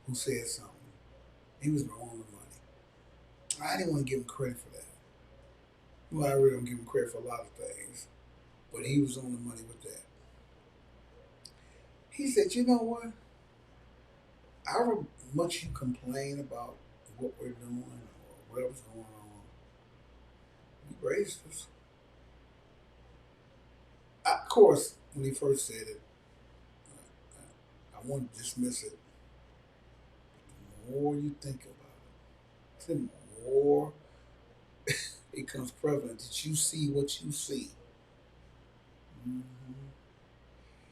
who said something. He was on the money. I didn't want to give him credit for that. Well, I really don't give him credit for a lot of things, but he was on the money with that. He said, "You know what? However much you complain about what we're doing or whatever's going on, you raised us." Of course, when he first said it, I want to dismiss it. The more you think about it, the more it comes prevalent that you see what you see. Mhm.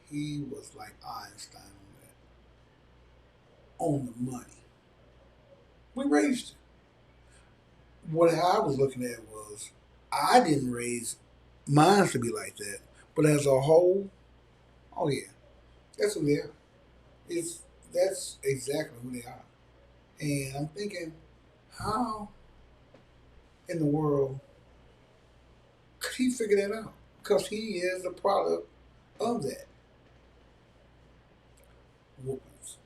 He was like Einstein on the money. We raised it. What I was looking at was I didn't raise mine to be like that, but as a whole, oh yeah, that's who they are. It's that's exactly who they are. And I'm thinking, how in the world could he figure that out? Because he is a product of that. Whoopings.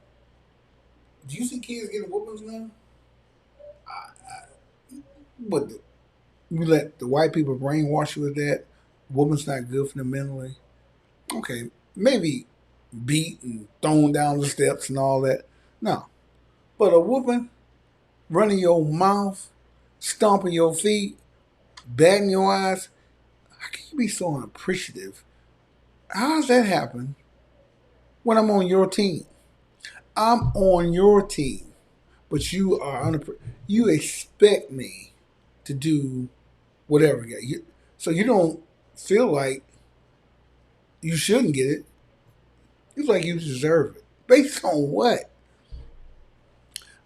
Do you see kids getting whoopings now? But you let the white people brainwash you with that. Whoopings not good for them mentally. Okay, maybe beat and thrown down the steps and all that. No, but a whooping, running your mouth, stomping your feet, batting your eyes. How can you be so unappreciative? How does that happen when I'm on your team? I'm on your team, but you are you expect me to do whatever. So you don't feel like you shouldn't get it. You feel like you deserve it. Based on what?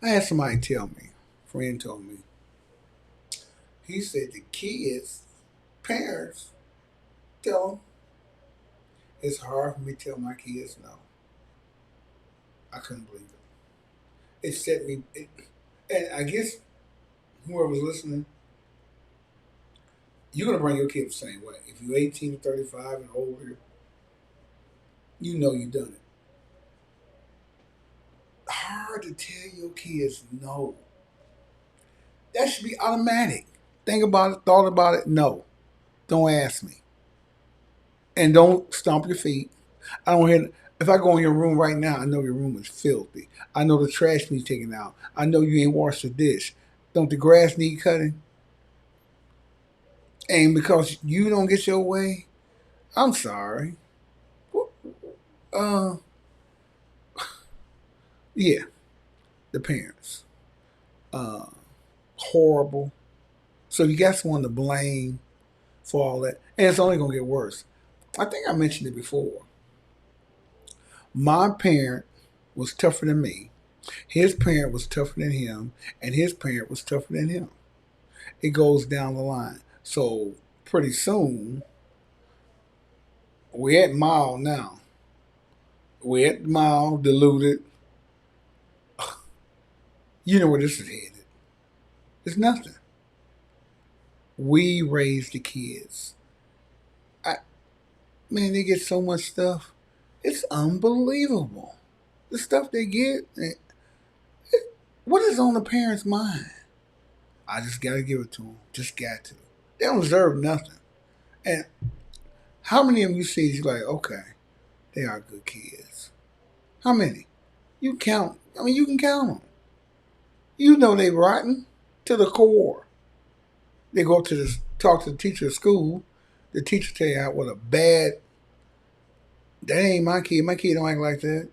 I had somebody tell me, a friend told me, he said the kids, parents, tell them it's hard for me to tell my kids no. I couldn't believe it. It set me, and I guess whoever's listening, you're gonna bring your kid the same way. If you're 18 to 35 and older, you know you've done it. Hard to tell your kids no. That should be automatic. Think about it, thought about it. No, don't ask me, and don't stomp your feet. I don't hear. If I go in your room right now, I know your room is filthy. I know the trash needs taken out. I know you ain't washed the dish. Don't the grass need cutting? And because you don't get your way, I'm sorry. Uh, yeah, the parents. Uh, Horrible. So you got someone to blame for all that, and it's only gonna get worse. I think I mentioned it before. My parent was tougher than me. His parent was tougher than him, and his parent was tougher than him. It goes down the line. So pretty soon, we're at mile now. We're at mile, diluted. You know where this is headed. It's nothing. We raise the kids. I, man, they get so much stuff. It's unbelievable. The stuff they get. What is on the parents' mind? I just got to give it to them. Just got to. They don't deserve nothing. And how many of you see you like, okay, they are good kids? How many? You count. I mean, you can count them. You know they rotten to the core. They go up to this, talk to the teacher at school. The teacher tell you what a bad. That ain't my kid. My kid don't act like that.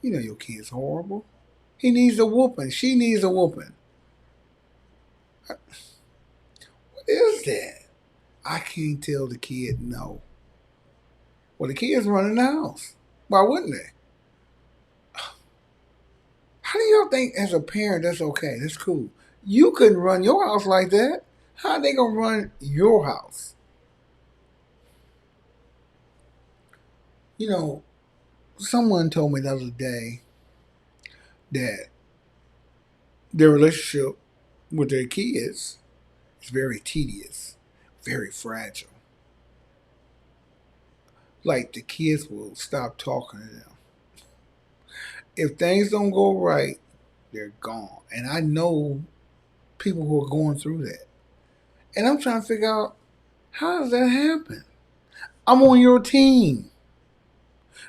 You know your kid's horrible. He needs a whooping. She needs a whooping. What is that? I can't tell the kid no. Well, the kid's running the house. Why wouldn't they? How do y'all think as a parent that's okay? That's cool. You couldn't run your house like that. How are they gonna run your house? You know, someone told me the other day that their relationship with their kids is very tedious, very fragile. Like the kids will stop talking to them. If things don't go right, they're gone. And I know people who are going through that. And I'm trying to figure out, how does that happen? I'm on your team.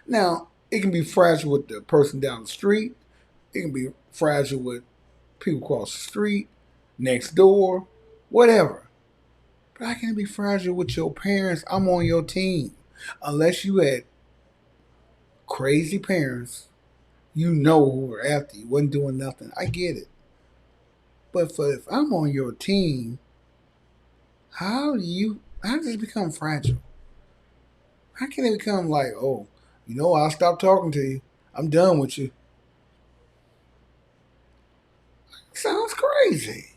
Now, it can be fragile with the person down the street. It can be fragile with people across the street, next door, whatever. But I can be fragile with your parents. I'm on your team. Unless you had crazy parents, you know who were after you, wasn't doing nothing. I get it. But for if I'm on your team, how does it become fragile? How can it become like, oh, I'll stop talking to you. I'm done with you. Sounds crazy.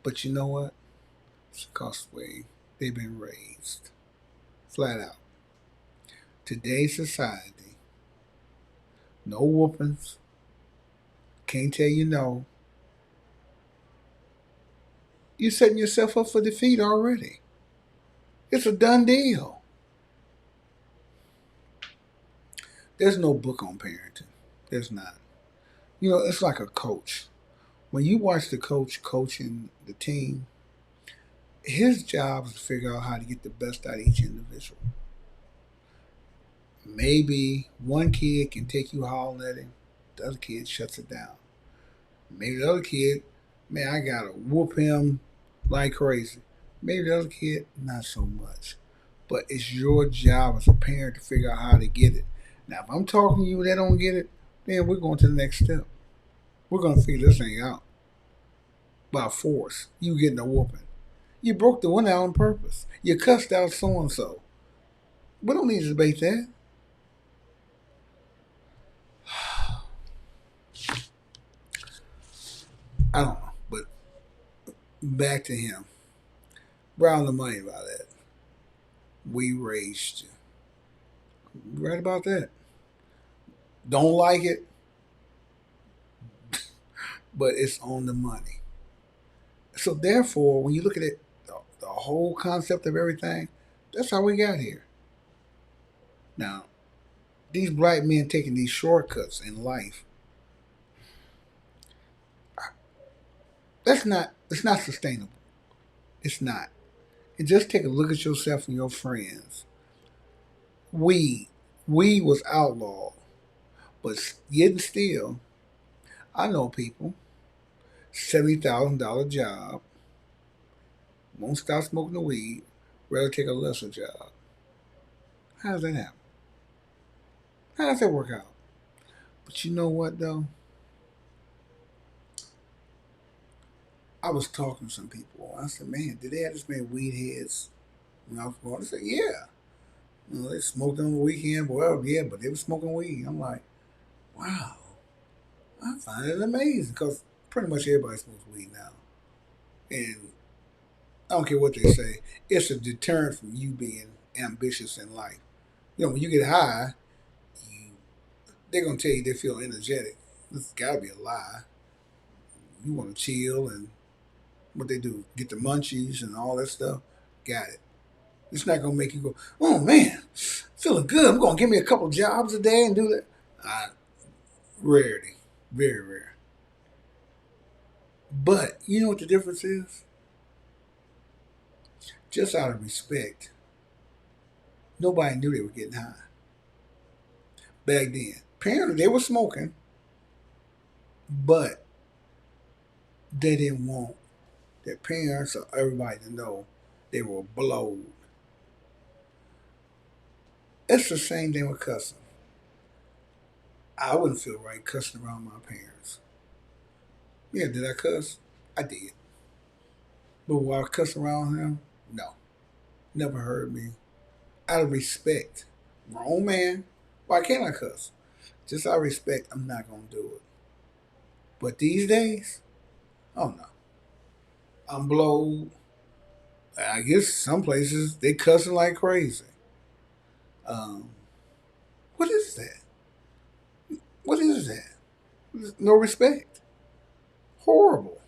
But you know what? It's because the way they've been raised. Flat out. Today's society, no whoopings, can't tell you no. You're setting yourself up for defeat already. It's a done deal. There's no book on parenting. There's not. It's like a coach. When you watch the coach coaching the team, his job is to figure out how to get the best out of each individual. Maybe one kid can take you howling at him, the other kid shuts it down. Maybe the other kid, man, I gotta whoop him like crazy. Maybe the other kid, not so much. But it's your job as a parent to figure out how to get it. Now, if I'm talking to you, they don't get it, then we're going to the next step. We're going to figure this thing out by force. You getting a whooping. You broke the window on purpose. You cussed out so and so. We don't need to debate that. I don't know. But back to him. Round the money about that. We raised you. Right about that. Don't like it, but it's on the money. So therefore, when you look at it, the whole concept of everything, that's how we got here. Now, these black men taking these shortcuts in life, it's not sustainable. It's not. And just take a look at yourself and your friends. We we was outlawed, but yet still, I know people, $70,000 job, won't stop smoking the weed, rather take a lesser job. How does that happen? How does that work out? But you know what though? I was talking to some people. I said, man, did they have this many weed heads when I was born? They said, yeah. They smoked on the weekend. Well, yeah, but they were smoking weed. I'm like, wow, I find it amazing because pretty much everybody smokes weed now. And I don't care what they say, it's a deterrent from you being ambitious in life. When you get high, you, they're going to tell you they feel energetic. This has got to be a lie. You want to chill and what they do, get the munchies and all that stuff. Got it. It's not gonna make you go, oh man, feeling good. I'm gonna give me a couple jobs a day and do that. Rarity, very rare. But you know what the difference is? Just out of respect, nobody knew they were getting high back then. Apparently, they were smoking, but they didn't want their parents or everybody to know they were blowed. It's the same thing with cussing. I wouldn't feel right cussing around my parents. Yeah, did I cuss? I did. But while I cuss around him, no. Never heard me. Out of respect. Grown man. Why can't I cuss? Just out of respect, I'm not gonna do it. But these days, oh no. I'm blowed. I guess some places they cussing like crazy. Um, what is that? What is that? No respect. Horrible.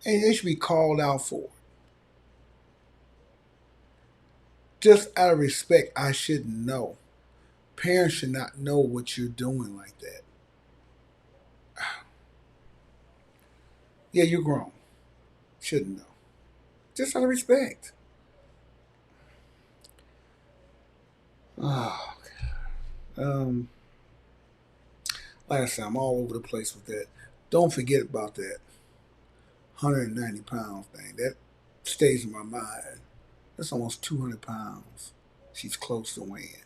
And they should be called out for it. Just out of respect, I should know. Parents should not know what you're doing like that. Yeah, you're grown. Shouldn't know. Just out of respect. Oh, um, like I said, I'm all over the place with that. Don't forget about that 190 pounds thing. That stays in my mind. That's almost 200 pounds. She's close to weighing.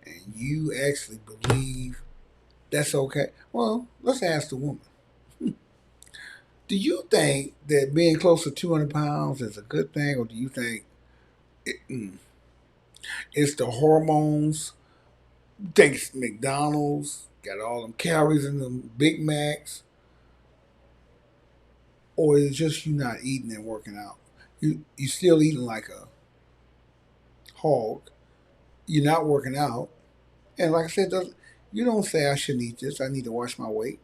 And you actually believe that's okay? Well, let's ask the woman. Do you think that being close to 200 pounds is a good thing, or do you think it's the hormones? Think it's McDonald's got all them calories in them Big Macs, or is it just you not eating and working out? You still eating like a hog. You're not working out, and like I said, you don't say I shouldn't eat this. I need to watch my weight,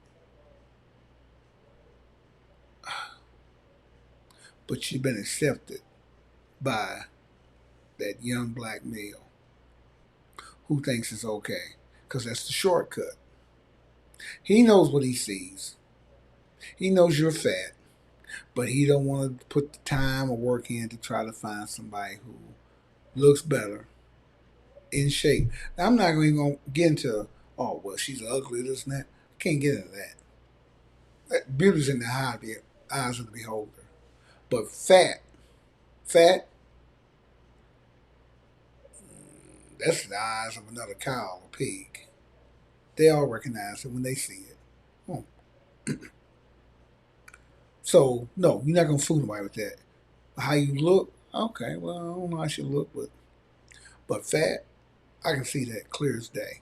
but you've been accepted by that young black male who thinks it's okay because that's the shortcut. He knows what he sees. He knows you're fat, but he don't want to put the time or work in to try to find somebody who looks better, in shape. Now, I'm not even going to get into, oh, well, she's ugly, this and that. I can't get into that. Beauty's in the eye of the eyes of the beholder. But fat, that's in the eyes of another cow or pig. They all recognize it when they see it. Oh. So, no, you're not going to fool nobody with that. How you look, okay, well, I don't know how she look, but fat, I can see that clear as day.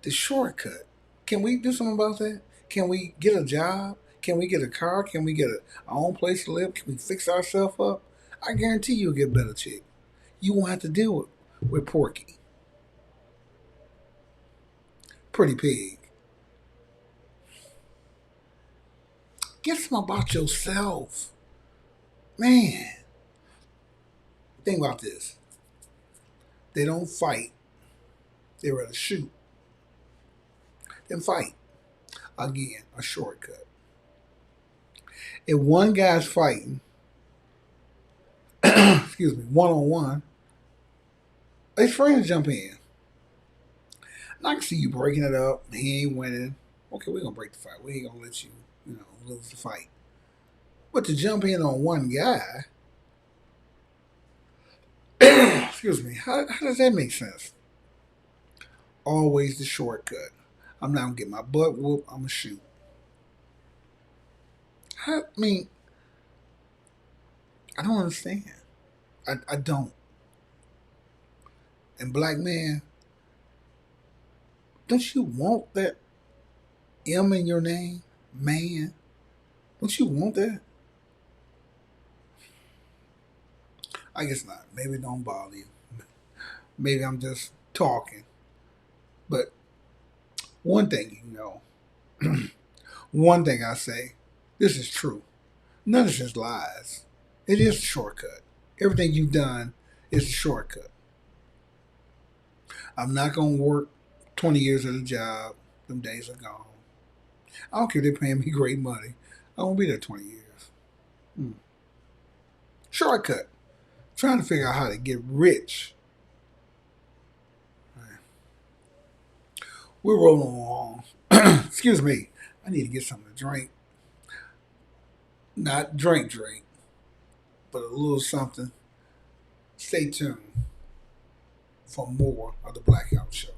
The shortcut. Can we do something about that? Can we get a job? Can we get a car? Can we get our own place to live? Can we fix ourselves up? I guarantee you'll get a better chick. You won't have to deal with Porky, Pretty Pig. Get some about yourself. Man, think about this. They don't fight. They rather shoot than fight. Again, a shortcut. If one guy's fighting, excuse me, one on one, his friends jump in. And I can see you breaking it up. He ain't winning. Okay, we're gonna break the fight. We ain't gonna let you, lose the fight. But to jump in on one guy, excuse me, how does that make sense? Always the shortcut. I'm not gonna get my butt whooped. I'm gonna shoot. I mean, I don't understand. I don't. And black man, don't you want that M in your name, man? Don't you want that? I guess not. Maybe it don't bother you. Maybe I'm just talking. But one thing you know, one thing I say, this is true. None of this is lies. It is a shortcut. Everything you've done is a shortcut. I'm not gonna work 20 years at a job. Them days are gone. I don't care if they're paying me great money. I won't be there 20 years. Hmm. Shortcut. Trying to figure out how to get rich. We're rolling along. Excuse me. I need to get something to drink. Not drink, but a little something. Stay tuned for more of the Blackout Show.